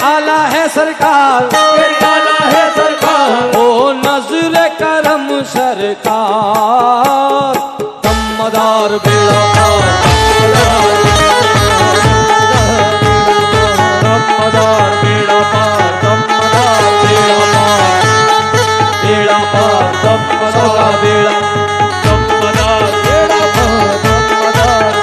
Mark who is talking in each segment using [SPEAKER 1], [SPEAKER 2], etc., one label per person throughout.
[SPEAKER 1] आला है सरकार,
[SPEAKER 2] तेरी आला है सरकार।
[SPEAKER 1] ओ नजर करम सरकार, दमदार बेड़ा पार,
[SPEAKER 2] दमदार बेड़ा पार, दमदार बेड़ा पार,
[SPEAKER 1] बेड़ा पार
[SPEAKER 2] दमदार
[SPEAKER 1] बेड़ा,
[SPEAKER 2] दमदार बेड़ा पार, दमदार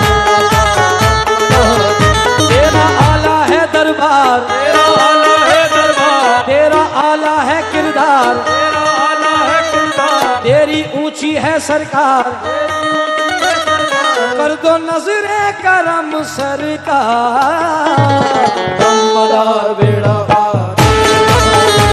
[SPEAKER 1] तेरा आला है दरबार,
[SPEAKER 2] तेरा आला है दरबार,
[SPEAKER 1] तेरा आला है किरदार,
[SPEAKER 2] तेरा आला है किरदार,
[SPEAKER 1] तेरी ऊंची है सरकार, कर दो नजरे करम सरकार,
[SPEAKER 2] दमदार बेड़ा पार।